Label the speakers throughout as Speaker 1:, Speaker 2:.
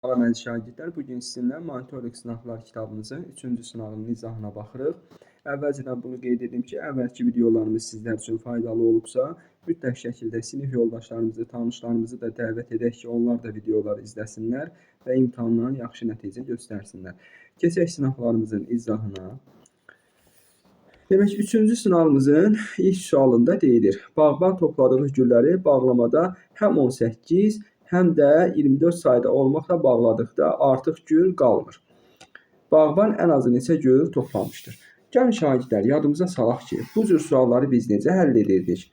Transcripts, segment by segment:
Speaker 1: Salam əziz şagirdlər, bugün sizinlə monitorinq sınaqlar kitabımızın 3-cü sınağının izahına baxırıq. Əvvəlcədən bunu qeyd edim ki, əvvəlki videolarımız sizlər üçün faydalı olubsa, mütləq şəkildə sinif yoldaşlarımızı, tanışlarımızı da dəvət edək ki, onlar da videoları izləsinlər və imtahandan yaxşı nəticə göstərsinlər. Keçək sınaqlarımızın izahına. Demək, 3-cü sınavımızın ilk sualında deyilir. Bağban topladığı gülləri bağlamada həm 18, həm də 24 sayda olmaqla bağladıqda artıq gül qalmır. Bağban ən azı neçə gül toplamışdır? Gəlin şagirdlər, yadımıza salaq ki, bu cür sualları biz necə həll edirdik?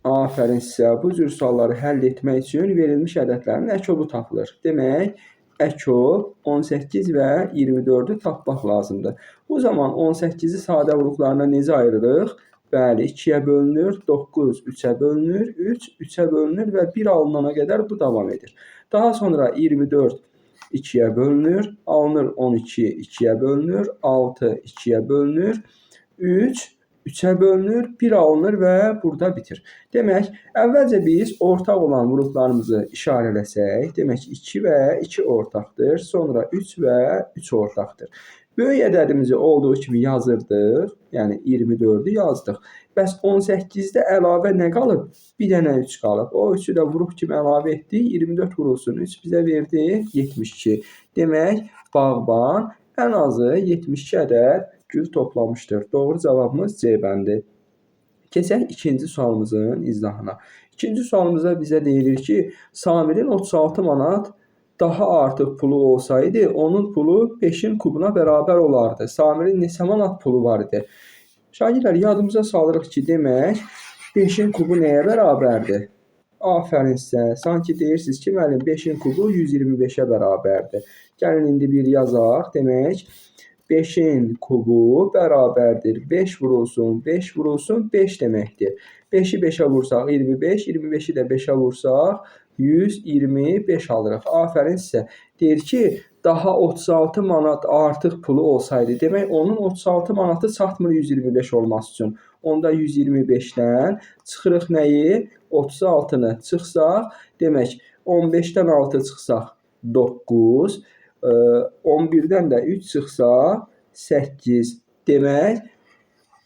Speaker 1: Afərin sizə. Bu cür sualları həll etmək üçün verilmiş ədədlərin əkobu tapılır. Demək, əkob 18 və 24-ü tapmaq lazımdır. Bu zaman 18-i sadə vurduqlarına necə ayırırıq? Bəli, 2-yə bölünür, 9 3-ə bölünür, 3 3-ə bölünür və 1 alınana qədər bu davam edir. Daha sonra 24 2-yə bölünür, alınır 12 2-yə bölünür, 6 2-yə bölünür, 3 3-ə bölünür, 1 alınır və burada bitir. Demək, əvvəlcə biz ortaq olan vurduqlarımızı işarələsək, demək 2 və 2 ortaqdır, sonra 3 və 3 ortaqdır. Böyük ədədimizi olduğu kimi yazırdıq, yəni 24-ü yazdıq. Bəs 18-də əlavə nə qalıb? Bir dənə 3 qalıb. O 3-ü də vuruq kimi əlavə etdik, 24 vurulsun 3 bizə verdi 72. Demək, bağban ən azı 72 ədəd gül toplamışdır. Doğru cavabımız C bəndi. Keçək ikinci sualımızın izahına. İkinci sualımızda bizə deyilir ki, Samirin 36 manat daha artıq pulu olsaydı, onun pulu 5-in kubuna bərabər olardı. Samirin neçə manat pulu var idi? Şagirdlər, yadımıza salırıq ki, demək, 5-in kubu nəyə bərabərdir? Afərin sizə. Sanki deyirsiniz ki, müəllim, 5-in kubu 125-ə bərabərdir. Gəlin, indi bir yazaq. Demək, 5-in kubu bərabərdir. 5 vurulsun, 5 vurulsun, 5 deməkdir. 5-i 5-ə vursaq 25, 25-i də 5-ə vursaq 125 alırıq. Afərin sizə. Deyir ki, daha 36 manat artıq pulu olsaydı, demək onun 36 manatı çatmır 125 olması üçün. Onda 125-dən çıxırıq nəyi? 36-nı çıxsaq, demək 15-dən 6 çıxsaq 9, 11-dən də 3 çıxsaq 8. Demək,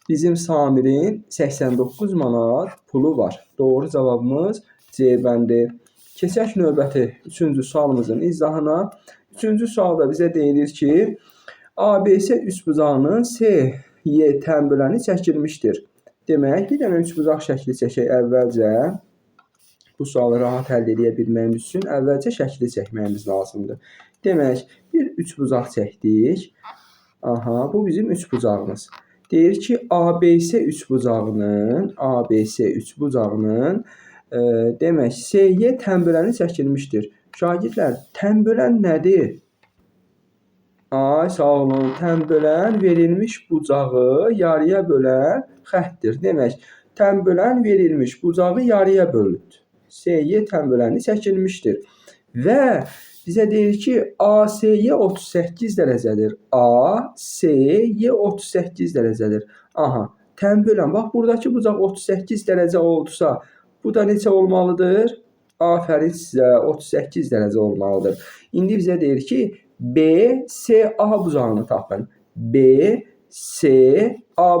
Speaker 1: bizim Samirin 89 manat pulu var. Doğru cavabımız C bəndi. Keçək növbəti 3-cü sualımızın izahına. 3-cü sualda bizə deyilir ki, ABS üçbucağının SY tənbüləni çəkilmişdir. Demək, bir dənə üçbucaq şəkli çəkək əvvəlcə. Bu sualı rahat həll edə bilməyimiz üçün əvvəlcə şəkli çəkməyimiz lazımdır. Demək, bir üçbucaq çəkdik. Aha, bu bizim üçbucağımız. Deyir ki, ABS üçbucağının demək, SY tənbüləni çəkilmişdir. Şagirdlər, tənbülən nədir? Ay, sağ olun. Tənbülən verilmiş bucağı yarıya bölən xəttdir. Demək, tənbülən verilmiş bucağı yarıya bölündü. SY tənbüləni çəkilmişdir. Və bizə deyir ki, ASY 38 dərəcədir. ASY 38 dərəcədir. Aha, tənbülən. Bax, buradakı bucaq 38 dərəcə oldusa, bu da neçə olmalıdır? Afərin sizə, 38 dərəcə olmalıdır. İndi bizə deyir ki, BSA bucağını tapın. BSA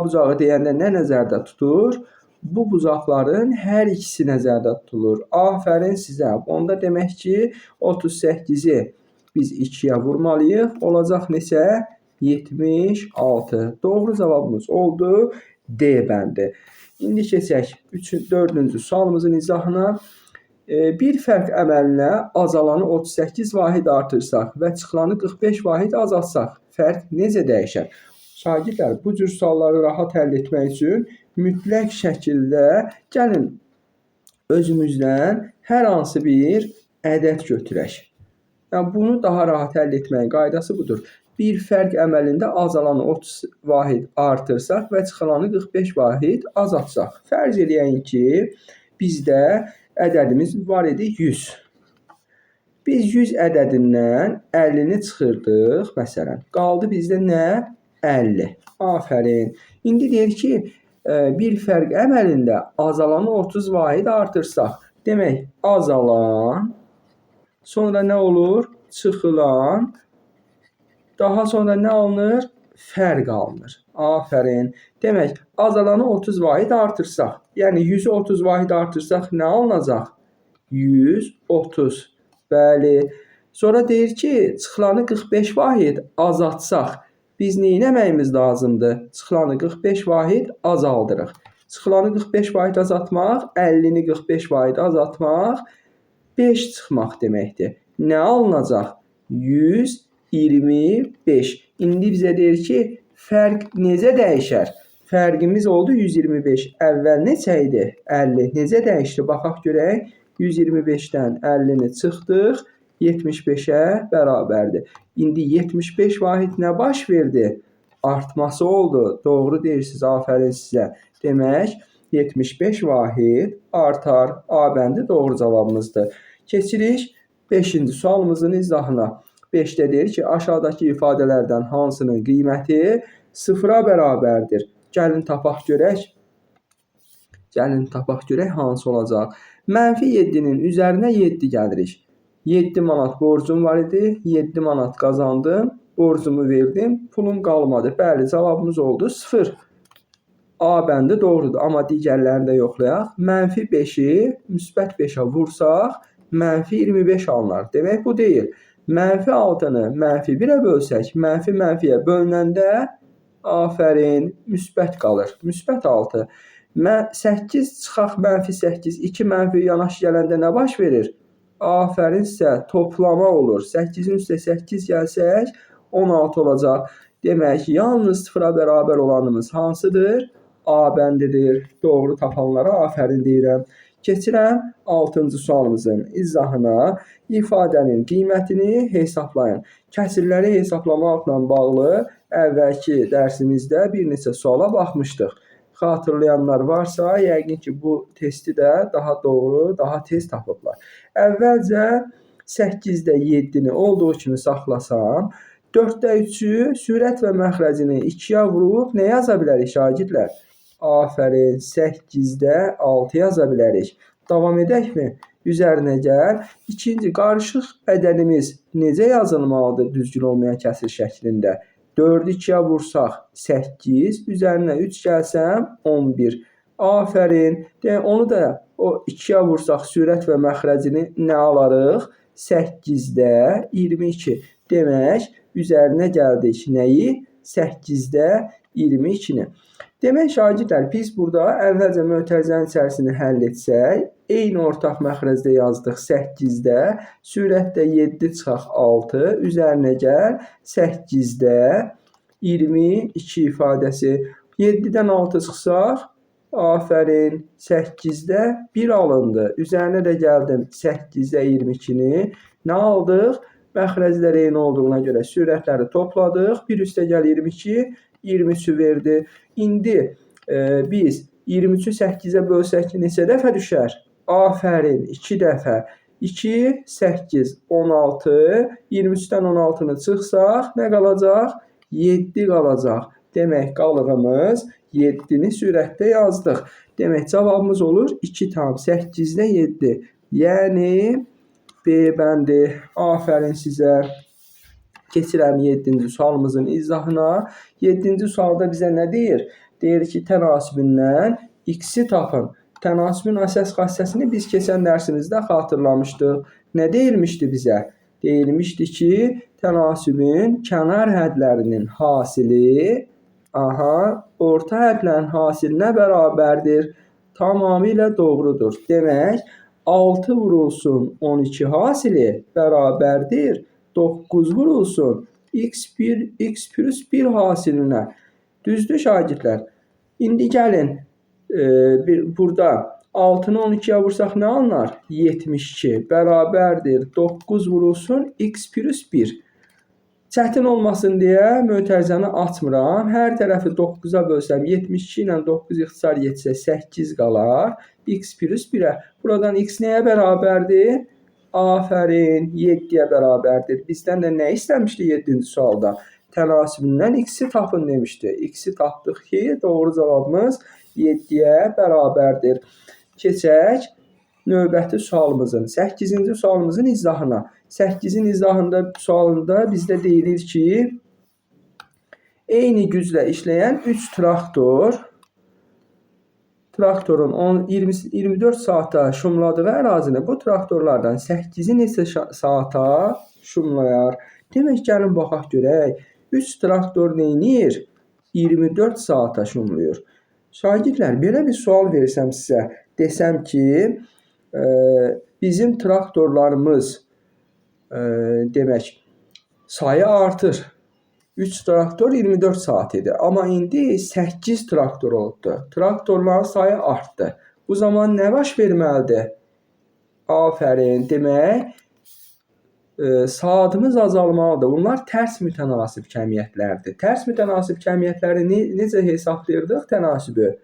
Speaker 1: bucağı deyəndə nə nəzərdə tutur? Bu bucaqların hər ikisi nəzərdə tutulur. Afərin sizə. Onda demək ki, 38-i biz 2-yə vurmalıyıq. Olacaq neçə? 76. Doğru cavabımız oldu D bəndi. İndi keçək 4-cü sualımızın izahına. Bir fərq əməlinə azalanı 38 vahid artırsaq və çıxılanı 45 vahid azaltsaq, fərq necə dəyişər? Şagirdlər, bu cür sualları rahat həll etmək üçün mütləq şəkildə gəlin özümüzdən hər hansı bir ədəd götürək. Yəni, bunu daha rahat həll etməyin qaydası budur. Bir fərq əməlində azalanı 30 vahid artırsaq və çıxılanı 45 vahid azaltsaq. Fərz edəyək ki, bizdə ədədimiz var idi 100. Biz 100 ədədindən 50-ni çıxırdıq, məsələn. Qaldı bizdə nə? 50. Afərin. İndi deyir ki, bir fərq əməlində azalanı 30 vahid artırsaq, demək azalan, sonra nə olur? çıxılan, daha sonra nə alınır? Fərq alınır. Afərin. Demək, azalanı 30 vahid artırsaq, yəni 100-ü 30 vahid artırsaq nə alınacaq? 130. Bəli. Sonra deyir ki, çıxılanı 45 vahid azaltsaq, biz nə etməyimiz lazımdır? Çıxılanı 45 vahid azaldırıq. Çıxılanı 45 vahid azaltmaq, 50-ni 45 vahid azaltmaq 5 çıxmaq deməkdir. Nə alınacaq? 125. İndi bizə deyir ki, fərq necə dəyişər? Fərqimiz oldu 125. Əvvəl neçə idi? 50. Necə dəyişdi? Baxaq görək. 125-dən 50-ni çıxdıq. 75-ə bərabərdir. İndi 75 vahid nə baş verdi? Artması oldu. Doğru deyirsiniz. Afərin sizə. Demək, 75 vahid artar. A bəndi doğru cavabımızdır. Keçirik 5-ci sualımızın izahına. 5-də deyir ki, aşağıdakı ifadələrdən hansının qiyməti 0-a bərabərdir? Gəlin tapaq görək. Gəlin tapaq görək hansı olacaq. Mənfi 7-nin üzərinə 7 gəlirik. 7 manat borcum var idi. 7 manat qazandım. Borcumu verdim. Pulum qalmadı. Bəli, cavabımız oldu 0. A bəndi doğrudur. Amma digərlərini də yoxlayaq. Mənfi 5-i müsbət 5-ə vursaq, mənfi 25 alınar. Demək bu deyil. Mənfi 6-nı mənfi 1-ə bölsək, mənfi mənfiyə bölünəndə afərin müsbət qalır. Müsbət 6. 8 çıxaq mənfi 8. 2 mənfi yanaşı gələndə nə baş verir? Afərin sizə toplama olur. 8-in üstə 8 gəlsək 16 olacaq. Demək, yalnız 0-a bərabər olanımız hansıdır? A bəndidir. Doğru tapanlara afərin deyirəm. Keçirəm 6-cı sualımızın izahına. İfadənin qiymətini hesablayın. Kəsirləri hesablamaqla bağlı əvvəlki dərsimizdə bir neçə suala baxmışdıq. Xatırlayanlar varsa, yəqin ki, bu testi də daha doğru, daha tez tapıblar. Əvvəlcə 8-də 7-ni olduğu kimi saxlasam, 4-də 3-ü sürət və məxrəcini 2-yə vurub nə yaza bilərik şagirdlər? Afərin, 8-də 6 yaza bilərik. Davam edəkmi? Üzərinə gəl. İkinci, qarışıq ədədimiz necə yazılmalıdır düzgün olmayan kəsir şəklində? 4-ü 2-yə vursaq 8, üzərinə 3 gəlsəm 11. Afərin. Onu da o 2-yə vursaq sürət və məxrəcini nə alarıq? 8-də 22. Demək, üzərinə gəldik nəyi? 8-də 22-ni. Demək, şagirdlər, biz burada əvvəlcə mötərizənin içərisini həll etsək, eyni ortaq məxrəcdə yazdıq 8-də, sürətdə 7 çıxaq 6, üzərinə gəl 8-də 22 ifadəsi. 7-dən 6 çıxsaq, afərin, 8-də 1 alındı. Üzərinə də gəldim 8-də 22-ni. Nə aldıq? Məxrəclər eyni olduğuna görə sürətləri topladıq. 1 üstə gəl 22, 23-ü verdi. İndi biz 23-ü 8-ə bölsək neçə dəfə düşər? Afərin, 2 dəfə. 2, 8, 16. 23-dən 16-nı çıxsaq nə qalacaq? 7 qalacaq. Demək, qalığımız 7-ni sürətdə yazdıq. Demək, cavabımız olur 2 tam 8-də 7. Yəni, B bəndi. Afərin sizə. Keçirəm 7-ci sualımızın izahına. 7-ci sualda bizə nə deyir? Deyir ki, tənasibindən x-i tapın. Tənasibin əsas xassəsini biz keçən dərsimizdə xatırlamışdıq. Nə deyilmişdi bizə? Deyilmişdi ki, tənasibin kənar hədlərinin hasili orta hədlərin hasilinə bərabərdir. Tamamilə doğrudur. Demək, 6 vurulsun 12 hasili bərabərdir. 9 vurulsun x plus 1 hasilinə. Düzdür şagirdlər? İndi gəlin, burada 6-nı 12-yə vursaq nə alınar? 72 bərabərdir. 9 vurulsun x plus 1. Çətin olmasın deyə mötərizəni açmıram. Hər tərəfi 9-a bölsəm 72 ilə 9 ixtisar getsə 8 qalar. X plus 1-ə. Buradan x nəyə bərabərdir? Afərin, 7-yə bərabərdir. Bizdən də nə istəmişdi 7-ci sualda? Tənasibindən x-i tapın demişdi. X-i tapdıq ki, doğru cavabımız 7-yə bərabərdir. Keçək növbəti sualımızın, 8-ci sualımızın izahına. 8-in izahında sualında bizdə deyilir ki, eyni güclə işləyən 3 traktorun 24 saata şumladığı ərazini bu traktorlardan 8-i neçə saata şumlayar? Demək, gəlin baxaq görək. 3 traktor neynir? 24 saata şumlayır. Şagirdlər, belə bir sual versəm sizə, desəm ki, bizim traktorlarımız demək, sayı artır. 3 traktor 24 saat idi. Amma indi 8 traktor oldu. Traktorların sayı artdı. Bu zaman nə baş verməlidir? Afərin. Demək, saatımız azalmalıdır. Bunlar tərs mütənasib kəmiyyətlərdir. Tərs mütənasib kəmiyyətləri necə hesablayırdıq tənasibi?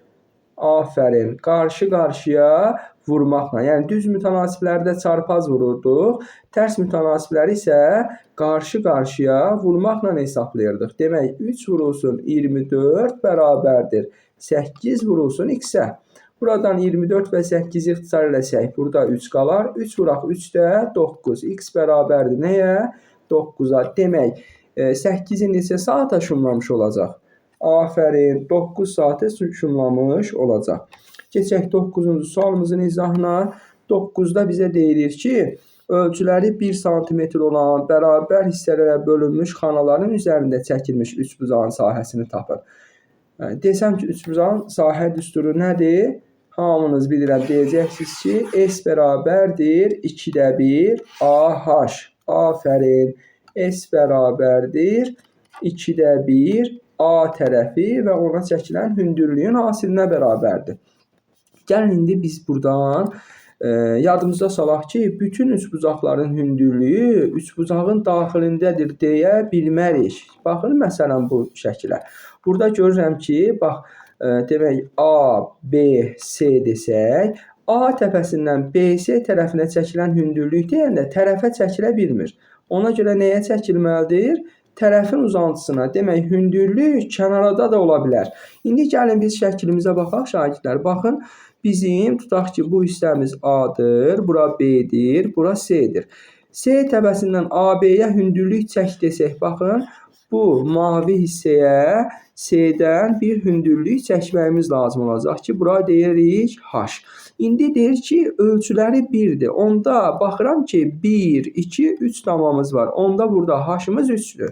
Speaker 1: Afərin. Qarşı-qarşıya vurmaqla. Yəni, düz mütənasiblərdə çarpaz vururduq. Tərs mütənasibləri isə qarşı-qarşıya vurmaqla hesablayırdıq. Demək, 3 vurulsun 24 bərabərdir 8 vurulsun x-ə. Buradan 24 və 8-i ixtisar eləsək, burada 3 qalar. 3 vuraq 3 də 9. X bərabərdir nəyə? 9-a. Demək, 8-i neçə saata şumlamış olacaq? Afərin, 9 saatə şumlamış olacaq. Keçək 9-cu sualımızın izahına. 9-da bizə deyilir ki, ölçüləri 1 sm olan bərabər hissələrə bölünmüş xanaların üzərində çəkilmiş üçbucağın sahəsini tapın. Desəm ki, üçbucağın sahə düsturu nədir? Hamınız bilirəm, deyəcəksiniz ki, S bərabərdir 2-də 1 AH. Afərin, S bərabərdir 2-də 1 A tərəfi və ona çəkilən hündürlüyün hasilinə bərabərdir. Gəlin, indi biz buradan yadımızda salaq ki, bütün üçbucaqların hündürlüyü üçbucağın daxilindədir deyə bilmərik. Baxın, məsələn, bu şəkilə. Burada görürəm ki, bax, demək, A, B, C desək, A təpəsindən BC tərəfinə çəkilən hündürlük deyəndə tərəfə çəkilə bilmir. Ona görə nəyə çəkilməlidir? Tərəfin uzantısına. Demək, hündürlük kənarda da ola bilər. İndi gəlin biz şəklimizə baxaq, şagirdlər. Baxın, bizim tutaq ki, bu hissəmiz A-dır, bura B-dir, bura C-dir. C təpəsindən AB-yə hündürlük çək desək, baxın, bu mavi hissəyə C-dən bir hündürlük çəkməyimiz lazım olacaq ki, bura deyirik H. İndi deyir ki, ölçüləri 1-dir. Onda baxıram ki, 1, 2, 3 damamız var. Onda burada H-ımız 3-dür.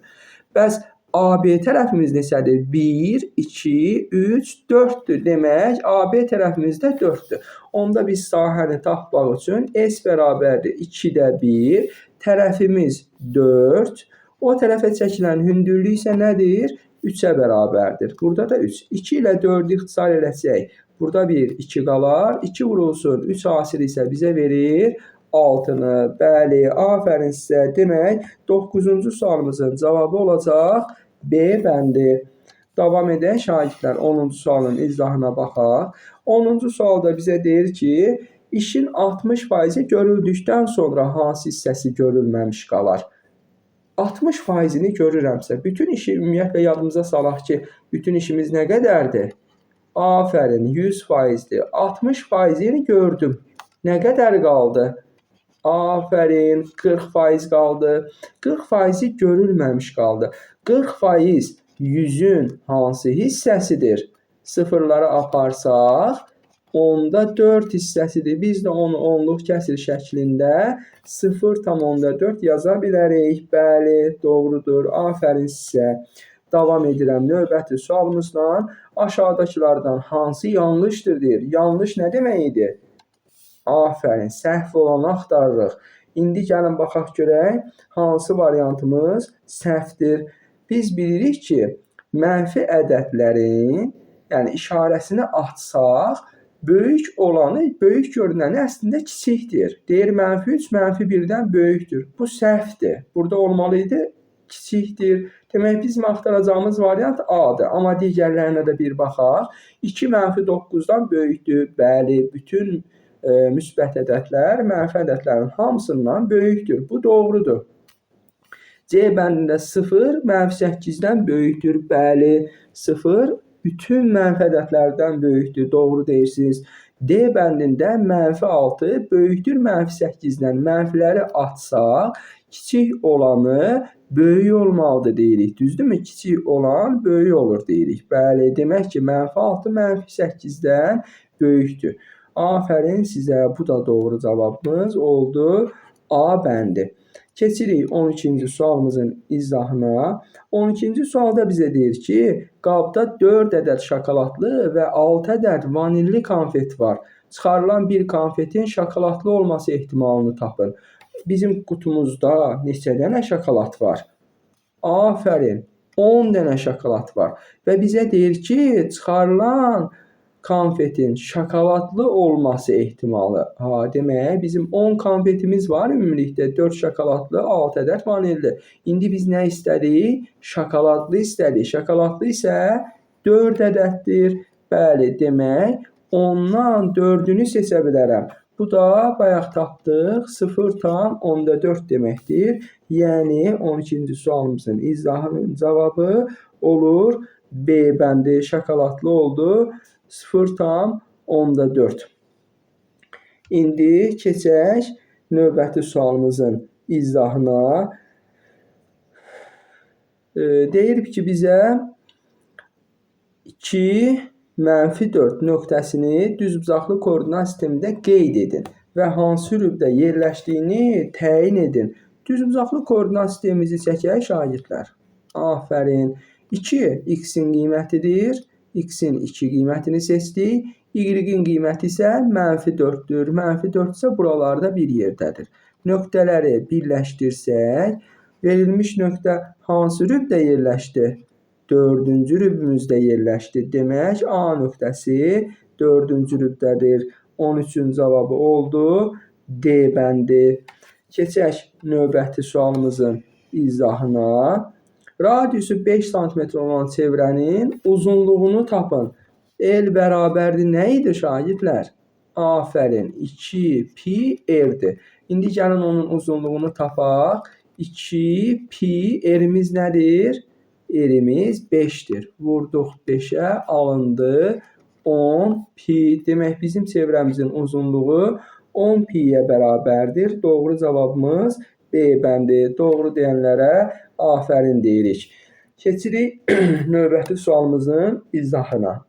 Speaker 1: Bəs AB tərəfimiz neçədir? 1, 2, 3, 4-dür. Demək, AB tərəfimiz də 4-dür. Onda biz sahəni tapmaq üçün S bərabərdir 2-də 1, tərəfimiz 4, o tərəfə çəkilən hündürlük isə nədir? 3-ə bərabərdir. Burada da 3. 2 ilə 4-ü ixtisar eləsək, burada 1, 2 qalar. 2 vurulsun, 3 hasil isə bizə verir 6-nı. Bəli, afərin sizə. Demək, 9-cu sualımızın cavabı olacaq B bəndi. Davam edək, şagirdlər, 10-cu sualın izahına baxaq. 10-cu sualda bizə deyir ki, işin 60% görüldükdən sonra hansı hissəsi görülməmiş qalar? 60%-ni görürəmsə, bütün işi ümumiyyətlə yadımıza salaq ki, bütün işimiz nə qədərdir? Afərin, 100%-dir. 60%-ni gördüm. Nə qədər qaldı? Afərin, 40% qaldı. 40%-i görülməmiş qaldı. 40% 100-ün hansı hissəsidir? Sıfırları aparsaq, onda 4 hissəsidir. Biz də onu onluq kəsir şəklində 0,4 yaza bilərik. Bəli, doğrudur. Afərin sizə. Davam edirəm növbəti sualımızla. Aşağıdakılardan hansı yanlışdır deyir. Yanlış nə demək idi? Afərin, səhv olanı axtarırıq. İndi gəlin baxaq görək, hansı variantımız səhvdir. Biz bilirik ki, mənfi ədədlərin, yəni işarəsini açsaq, böyük olanı, böyük görünəni əslində kiçikdir. Deyir, -3 -1-dən böyükdür. Bu səhvdir. Burada olmalıydı, kiçikdir. Demək, bizim axtaracağımız variant A-dır. Amma digərlərinə də bir baxaq. 2 -9-dan böyükdür. Bəli, bütün müsbət ədədlər mənfi ədədlərin hamısından böyükdür. Bu doğrudur. C bəndində 0 -8-dən böyükdür. Bəli, 0 bütün mənfi ədədlərdən böyükdür. Doğru deyirsiniz. D bəndində -6 böyükdür -8-dən mənfiləri atsaq, kiçik olanı böyük olmalıdır deyirik. Düzdürmü? Kiçik olan böyük olur deyirik. Bəli, demək ki, -6 -8-dən böyükdür. Afərin sizə. Bu da doğru cavabımız oldu. A bəndi. Keçirik 12-ci sualımızın izahına. 12-ci sualda bizə deyir ki, qabda 4 ədəd şokoladlı və 6 ədəd vanilli konfet var. Çıxarılan bir konfetin şokoladlı olması ehtimalını tapın. Bizim qutumuzda neçə dənə şokolad var? Afərin, 10 dənə şokolad var. Və bizə deyir ki, çıxarılan konfetin şokoladlı olması ehtimalı. Demək, bizim 10 konfetimiz var ümumilikdə. 4 şokoladlı, 6 ədəd vanilli. İndi biz nə istədik? Şokoladlı istədik. Şokoladlı isə 4 ədəddir. Bəli, demək, 10-dan 4-ünü seçə bilərəm. Bu da bayaq tapdıq 0,4 deməkdir. Yəni 12-ci sualımızın izahının cavabı olur B bəndi. Şokoladlı oldu 0,4. İndi keçək növbəti sualımızın izahına. Deyir ki, bizə 2, -4 nöqtəsini düzbucaqlı koordinat sistemində qeyd edin və hansı hürufdə yerləşdiyini təyin edin. Düzbucaqlı koordinat sistemimizi çəkək şagirdlər. Afərin. 2 x-in qiymətidir. X-in 2 qiymətini seçdik. Y-in qiyməti isə -4-dür. -4 isə buralarda bir yerdədir. Nöqtələri birləşdirsək, verilmiş nöqtə hansı hürufdə yerləşdi? 4-cü hürufunuzda yerləşdi. Demək, A nöqtəsi 4-cü hürufdədir. 13-cü cavabı oldu D bəndi. Keçək növbəti sualımızın izahına. Radiusu 5 cm olan çevrənin uzunluğunu tapın. L bərabərdir nə idi şagirdlər? Afərin, 2 pi r-dir. İndi gəlin onun uzunluğunu tapaq. 2 pi r-imiz nədir? R-imiz 5-dir. Vurduq 5-ə, alındı 10 pi. Demək, bizim çevrəmizin uzunluğu 10 pi-yə bərabərdir. Doğru cavabımız B bəndi. Doğru deyənlərə afərin deyirik. Keçirik növbəti sualımızın izahına.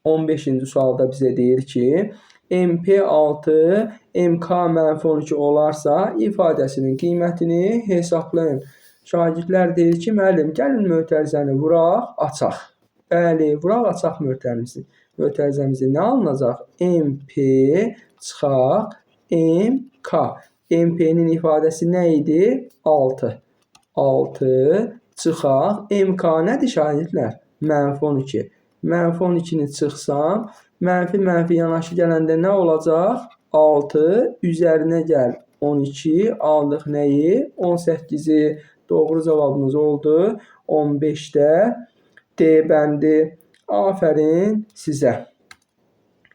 Speaker 1: 15-ci sualda bizə deyir ki, MP6 MK-12 olarsa ifadəsinin qiymətini hesablayın. Şagirdlər deyir ki, müəllim, gəlin mötərizəni vuraq, açaq. Bəli, vuraq, açaq mötərizəmizi. Nə alınacaq? MP çıxaq MK. MP-nin ifadəsi nə idi? 6. 6 çıxaq. MK nədir şagirdlər? -12. -12-ni çıxsam, mənfi yanaşı gələndə nə olacaq? 6 üzərinə gəl 12, aldıq nəyi? 18-i. Doğru cavabımız oldu 15-də D bəndi. Afərin sizə.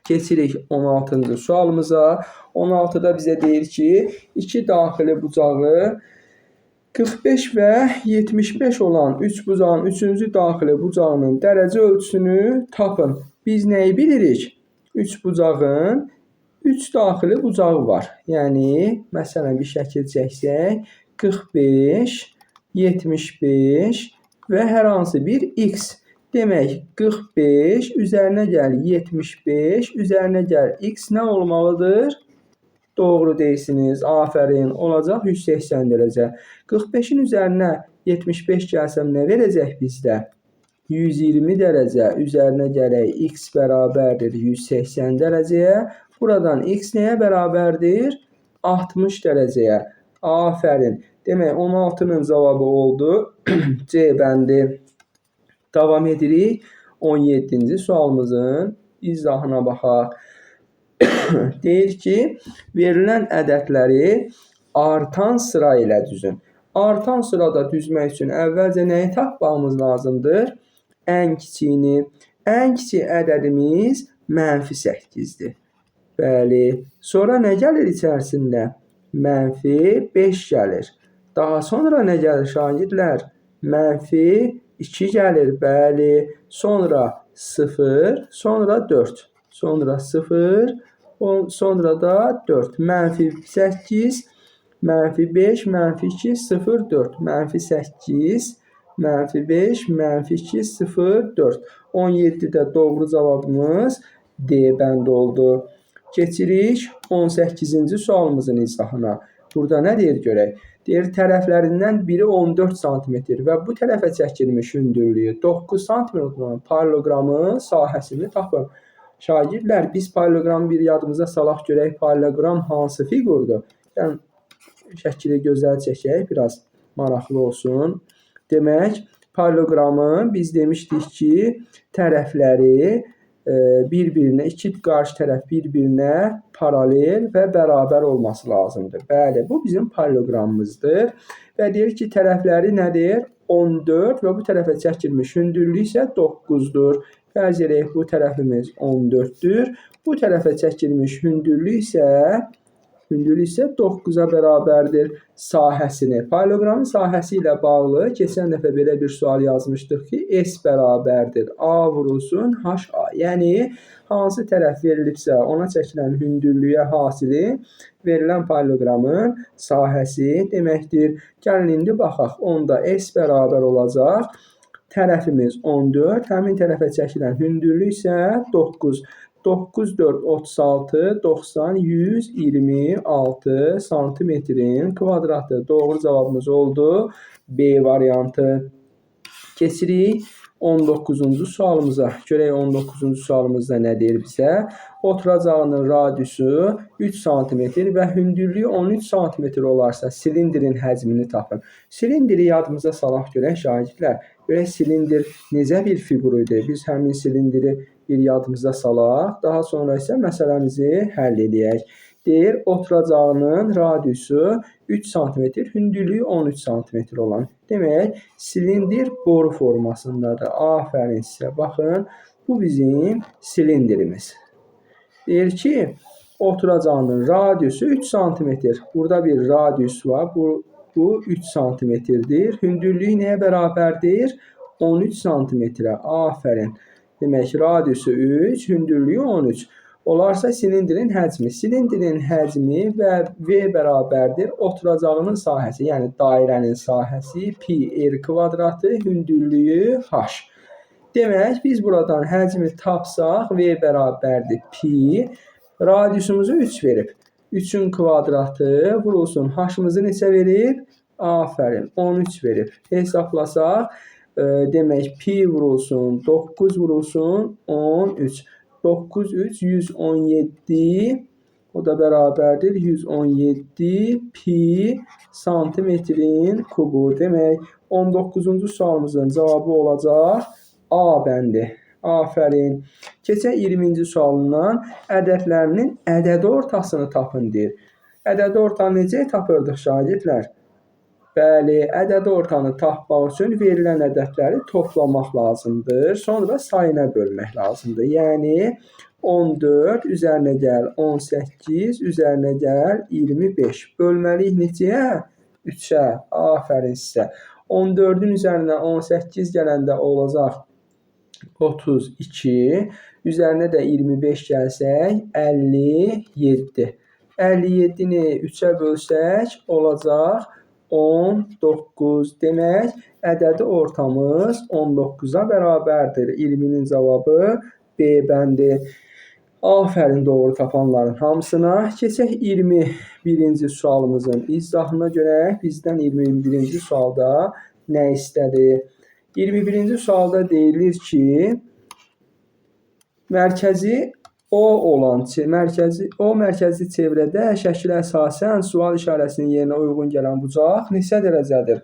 Speaker 1: Keçirik 16-cı sualımıza. 16-da bizə deyir ki, 2 daxili bucağı 45 və 75 olan 3 bucağın 3-cü daxili bucağının dərəcə ölçüsünü tapın. Biz nəyi bilirik? 3 bucağın 3 daxili bucağı var. Yəni, məsələn, bir şəkil çəksək, 45, 75 və hər hansı bir x. Demək, 45 üzərinə gəl 75, üzərinə gəl x nə olmalıdır? Doğru deyirsiniz. Afərin. Olacaq 180 dərəcə. 45-in üzərinə 75 gəlsəm nə verəcək bizdə? 120 dərəcə. Üzərinə gələk x bərabərdir 180 dərəcəyə. Buradan x nəyə bərabərdir? 60 dərəcəyə. Afərin. Demək, 16-nın cavabı oldu C bəndi. Davam edirik. 17-ci sualımızın izahına baxaq. Deyir ki, verilən ədədləri artan sıra ilə düzün. Artan sırada düzmək üçün əvvəlcə nəyi tapmamız lazımdır? Ən kiçiyini. Ən kiçik ədədimiz -8-dir. Bəli. Sonra nə gəlir içərisində? -5 gəlir. Daha sonra nə gəlir şagirdlər? -2 gəlir. Bəli. Sonra 0, sonra 4. sonra 0, sonra da 4. -8, -5, -2, 0, 4. -8, -5, -2, 0, 4. 17-də doğru cavabımız D bənd oldu. Keçirik 18-ci sualımızın izahına. Burada nə deyir görək? Deyir tərəflərindən biri 14 sm və bu tərəfə çəkilmiş hündürlüyü 9 sm olan paralleloqramın sahəsini tapın. Şagirdlər, biz paralleloqramı bir yadımıza salaq görək, paralleloqram hansı fiqurdur? Yəni, şəkili gözəl çəkək, biraz maraqlı olsun. Demək, paralleloqramı biz demişdik ki, tərəfləri bir-birinə, iki qarşı tərəf bir-birinə paralel və bərabər olması lazımdır. Bəli, bu bizim paralleloqramımızdır. Və deyir ki, tərəfləri nədir? 14 və bu tərəfə çəkilmiş hündürlük isə 9-dur. Fərz edək, bu tərəfimiz 14-dür. Bu tərəfə çəkilmiş hündürlük isə 9-a bərabərdir sahəsini. Paralleloqramın sahəsi ilə bağlı keçən dəfə belə bir sual yazmışdıq ki, S bərabərdir A vurulsun HA. Yəni, hansı tərəf verilibsə ona çəkilən hündürlüyə hasili verilən paralleloqramın sahəsi deməkdir. Gəlin, indi baxaq. Onda S bərabər olacaq. Tərəfimiz 14, həmin tərəfə çəkilən hündürlük isə 9. 9, 4, 36, 90, 126 santimetrin kvadratı. Doğru cavabımız oldu. B variantı. Keçirik 19-cu sualımıza. Görək 19-cu sualımızda nə deyir bizə? Oturacağının radiusu 3 cm və hündürlüyü 13 cm olarsa silindrin həcmini tapın. Silindri yadımıza salaq görək şagirdlər. Görək silindir necə bir fiqur idi? Biz həmin silindri bir yadımıza salaq. Daha sonra isə məsələmizi həll edək. Deyir, oturacağının radiusu 3 cm, hündürlüyü 13 cm olan. Demək, silindir boru formasındadır. Afərin sizə. Baxın, bu bizim silindrimiz. Deyir ki, oturacağının radiusu 3 cm. Burada bir radius var. Bu 3 cm-dir. Hündürlüyü nəyə bərabərdir? 13 cm-ə. Afərin. Demək, radiusu 3, hündürlüyü 13. Olarsa silindrin həcmi. Silindrin həcmi və V bərabərdir oturacağının sahəsi, yəni dairənin sahəsi pi r kvadratı, hündürlüyü h. Demək, biz buradan həcmi tapsaq, V bərabərdir pi, radiusumuzu 3 verib. 3-ün kvadratı vurulsun, h-mızı neçə verib? Afərin, 13 verib. Hesablasaq, demək, pi vurulsun, 9 vurulsun, 13. 9, 3, 117, o da bərabərdir 117 pi santimetrin kubu. Demək, 19-cu sualımızın cavabı olacaq A bəndi. Afərin. Keçək 20-ci sualından ədədlərinin ədədi ortasını tapın deyir. Ədədi ortanı necə tapırdıq şagirdlər? Bəli, ədədi ortanı tapmaq üçün verilən ədədləri toplamaq lazımdır. Sonra sayına bölmək lazımdır. Yəni, 14 üzərinə gəl 18, üzərinə gəl 25. Bölməliyik neçəyə? 3-ə. Afərin sizə. 14-ün üzərinə 18 gələndə olacaq 32. Üzərinə də 25 gəlsək 57. 57-ni 3-ə bölsək olacaq 19. Demək, ədədi ortamız 19-a bərabərdir. 20-nin cavabı B bəndi. Afərin doğru tapanların hamısına. Keçək 21-ci sualımızın izahına görə bizdən 21-ci sualda nə istədi? 21-ci sualda deyilir ki, mərkəzi mərkəzi çevrədə şəkilə əsasən sual işarəsinin yerinə uyğun gələn bucaq neçə dərəcədir?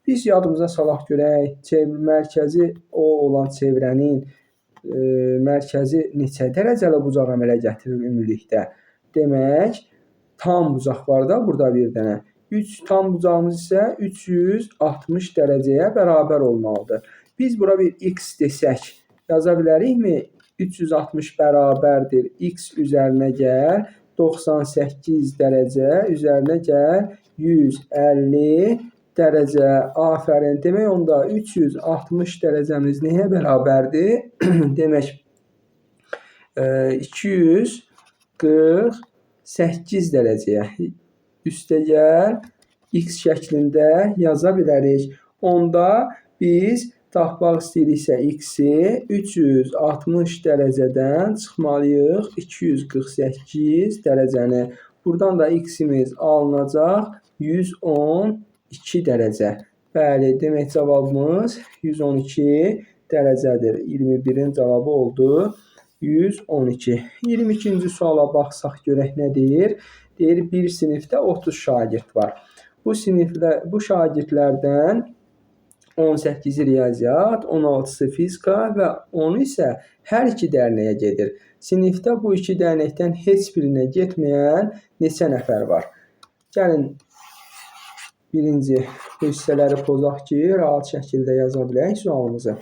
Speaker 1: Biz yadımıza salaq görək, mərkəzi O olan çevrənin mərkəzi neçə dərəcəli bucaq əmələ gətirir ümumilikdə? Demək, tam bucaq var da burada bir dənə. Tam bucağımız isə 360 dərəcəyə bərabər olmalıdır. Biz bura bir x desək, yaza bilərikmi? 360 bərabərdir x üzərinə gəl 98 dərəcə, üzərinə gəl 150 dərəcə. Afərin. Demək, onda 360 dərəcəmiz nəyə bərabərdir? Demək, 248 dərəcəyə üstəgəl x şəklində yaza bilərik. Onda biz tapmaq istəyiriksə x-i 360 dərəcədən çıxmalıyıq 248 dərəcəni. Buradan da x-imiz alınacaq 112 dərəcə. Bəli, demək cavabımız 112 dərəcədir. 21-in cavabı oldu 112. 22-ci suala baxsaq görək nə deyir? Deyir, bir sinifdə 30 şagird var. Bu şagirdlərdən 18-i riyaziyyat, 16-sı fizika və 10-u isə hər iki dərnəyə gedir. Sinifdə bu iki dərnəkdən heç birinə getməyən neçə nəfər var? Gəlin, birinci bu hissələri pozaq ki, rahat şəkildə yaza bilək sualımızı.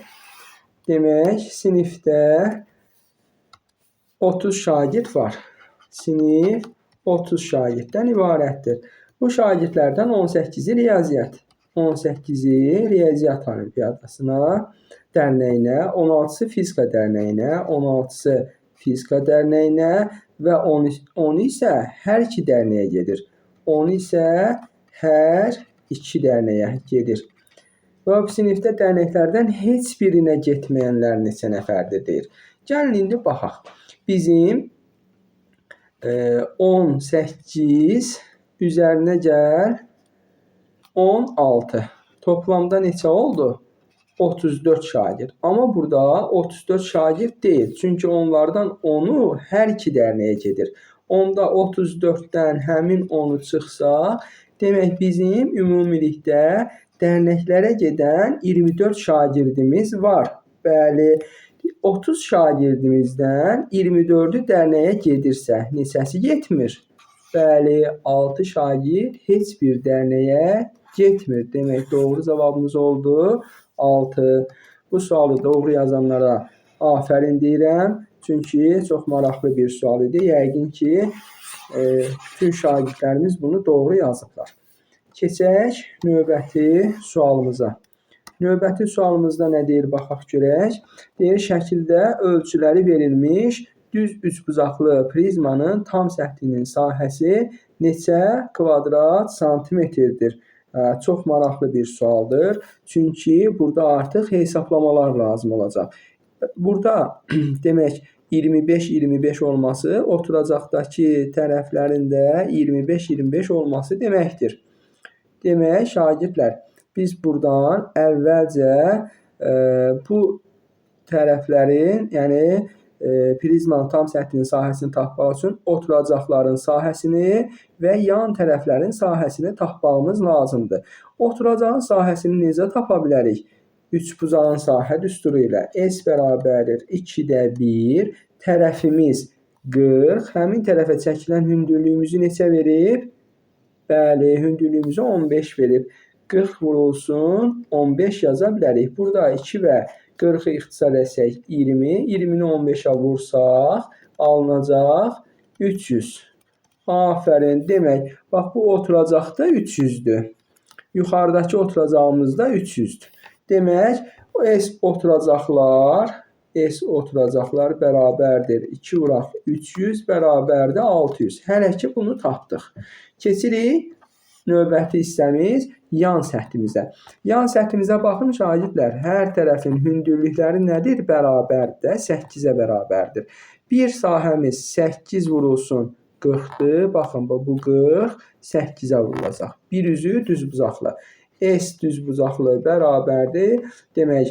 Speaker 1: Demək, sinifdə 30 şagird var. Sinif 30 şagirddən ibarətdir. Bu şagirdlərdən 18-i riyaziyyat. 18-i riyaziyyat olimpiyadasına, dərnəyinə, 16-sı fizika dərnəyinə, 16-sı fizika dərnəyinə və 10 isə hər iki dərnəyə gedir. 10 isə hər iki dərnəyə gedir. Və bu sinifdə dərnəklərdən heç birinə getməyənlər neçə nəfərdir deyir. Gəlin indi baxaq. Bizim 18 üzərinə gəl 16. Toplamda neçə oldu? 34 şagird. Amma burada 34 şagird deyil. Çünki onlardan 10'u hər iki dərnəyə gedir. Onda 34-dən həmin 10'u çıxsa, demək bizim ümumilikdə dərnəklərə gedən 24 şagirdimiz var. Bəli, 30 şagirdimizdən 24'ü dərnəyə gedirsə, neçəsi getmir? Bəli, 6 şagird heç bir dərnəyə getmir. Demək, doğru cavabımız oldu 6. Bu sualı doğru yazanlara afərin deyirəm. Çünki çox maraqlı bir sual idi. Yəqin ki, bütün şagirdlərimiz bunu doğru yazıblar. Keçək növbəti sualımıza. Növbəti sualımızda nə deyir, baxaq görək. Deyir, şəkildə ölçüləri verilmiş düz üçbucaqlı prizmanın tam səthinin sahəsi neçə kvadrat santimetrdir? Çox maraqlı bir sualdır. Çünki burada artıq hesablamalar lazım olacaq. Burada demək 25-25 olması oturacaqdakı tərəflərində 25-25 olması deməkdir. Demək, şagirdlər, biz buradan əvvəlcə bu tərəflərin, yəni prizmanın tam səthinin sahəsini tapmaq üçün oturacaqların sahəsini və yan tərəflərin sahəsini tapmağımız lazımdır. Oturacağın sahəsini necə tapa bilərik? Üçbucağın sahə düsturu ilə S bərabərdir 2-də 1, tərəfimiz 40, həmin tərəfə çəkilən hündürlüyümüzü neçə verib? Bəli, hündürlüyümüzü 15 verib. 40 vurulsun 15 yaza bilərik. Burada 2 və 40'ı ixtisar etsək 20, 20'ni 15'ə vursaq alınacaq 300. Afərin, demək, bax bu oturacaqda 300'dür. Yuxarıdakı oturacağımız da 300'dür. Demək, S oturacaqlar bərabərdir. 2 vuraq 300 bərabərdir 600. Hələ ki bunu tapdıq. Keçirik növbəti hissəmiz yan səthimizə. Yan səthimizə baxın şagirdlər. Hər tərəfin hündürlükləri nədir? Bərabərdir, 8'ə bərabərdir. Bir sahəmiz 8 vurulsun 40'dır. Baxın, bu 40 8'ə vurulacaq. Bir üzü düzbucaqlı. S düzbucaqlı bərabərdir. Demək,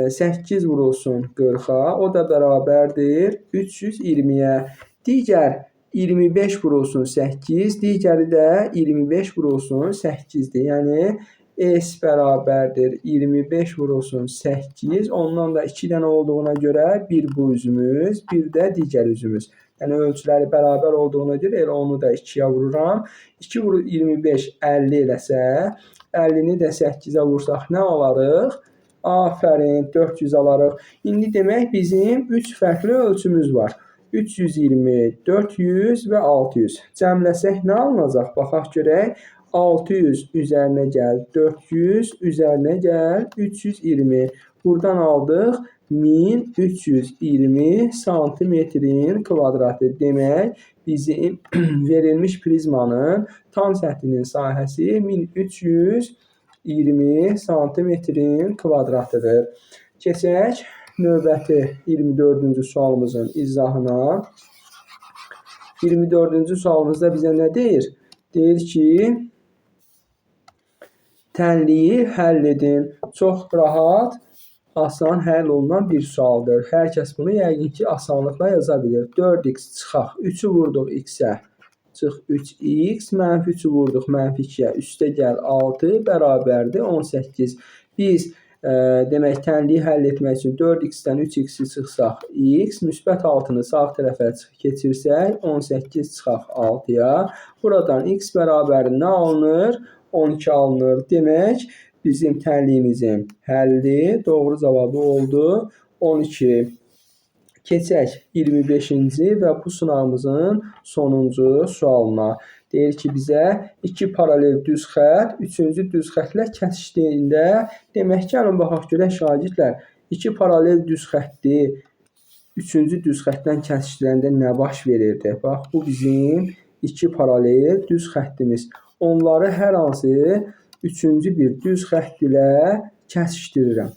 Speaker 1: 8 vurulsun 40'a, o da bərabərdir 320'yə. Digər 25 vurulsun 8, digəri də 25 vurulsun 8'dir. Yəni, S bərabərdir 25 vurulsun 8, ondan da 2 dənə olduğuna görə bir bu üzümüz, bir də digər üzümüz. Yəni, ölçüləri bərabər olduğuna görə elə onu da 2'yə vururam. 2 vurur 25, 50 eləsə, 50'ni də 8'ə vursaq nə alarıq? Afərin, 400 alarıq. İndi demək bizim 3 fərqli ölçümüz var. 320, 400 və 600. Cəmləsək nə alınacaq? Baxaq görək. 600 üzərinə gəl 400, üzərinə gəl 320. Buradan aldıq 1320 santimetrin kvadratı. Demək, bizim verilmiş prizmanın tam səthinin sahəsi 1320 santimetrin kvadratıdır. Keçək növbəti 24-cü sualımızın izahına. 24-cü sualımızda bizə nə deyir? Deyir ki, tənliyi həll edin. Çox rahat, asan həll olunan bir sualdır. Hər kəs bunu yəqin ki, asanlıqla yaza bilir. 4x çıxaq. 3'ü vurduq x-ə. Çıx 3x, mənfi 3'ü vurduq mənfi 2-yə. Üstə gəl 6 bərabərdir 18. Biz demək, tənliyi həll etmək üçün 4x-dən 3x-i çıxsaq x, müsbət 6-nı sağ tərəfə keçirsək 18 çıxaq 6-ya. Buradan x bərabəri nə alınır? 12 alınır. Demək, bizim tənliyimizin həlli doğru cavabı oldu 12. Keçək 25-ci və bu sınavımızın sonuncu sualına. Deyir ki, bizə iki paralel düz xətt, üçüncü düz xəttlə kəsişdiyində, demək, gəlin baxaq görək şagirdlər, iki paralel düz xətti üçüncü düz xəttdən kəsişdirəndə nə baş verirdi? Bax, bu bizim iki paralel düz xəttimiz. Onları hər hansı üçüncü bir düz xətt ilə kəsişdirirəm.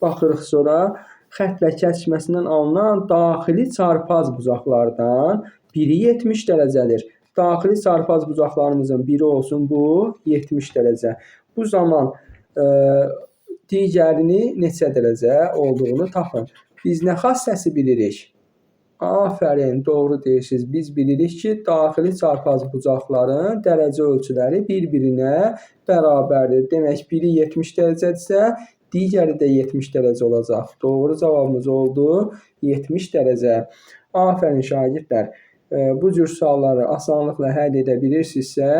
Speaker 1: Baxırıq sonra xəttlə kəsişməsindən alınan daxili çarpaz bucaqlardan biri 70 dərəcədir. Daxili çarpaz bucaqlarımızın biri olsun bu 70 dərəcə. Bu zaman digərini neçə dərəcə olduğunu tapın. Biz nə xassəsi bilirik? Afərin, doğru deyirsiniz. Biz bilirik ki, daxili çarpaz bucaqların dərəcə ölçüləri bir-birinə bərabərdir. Demək, biri 70 dərəcədirsə, digəri də 70 dərəcə olacaq. Doğru cavabımız oldu 70 dərəcə. Afərin şagirdlər. Bu cür sualları asanlıqla həll edə bilirsinizsə,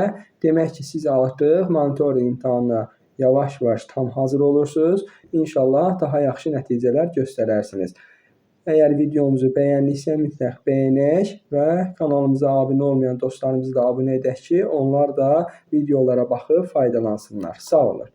Speaker 1: demək ki, siz artıq monitoring imtahanına yavaş-yavaş tam hazır olursunuz. İnşallah daha yaxşı nəticələr göstərərsiniz. Əgər videomuzu bəyəndiksə, mütləq bəyənək və kanalımıza abunə olmayan dostlarımızı da abunə edək ki, onlar da videolara baxıb faydalansınlar. Sağ olun.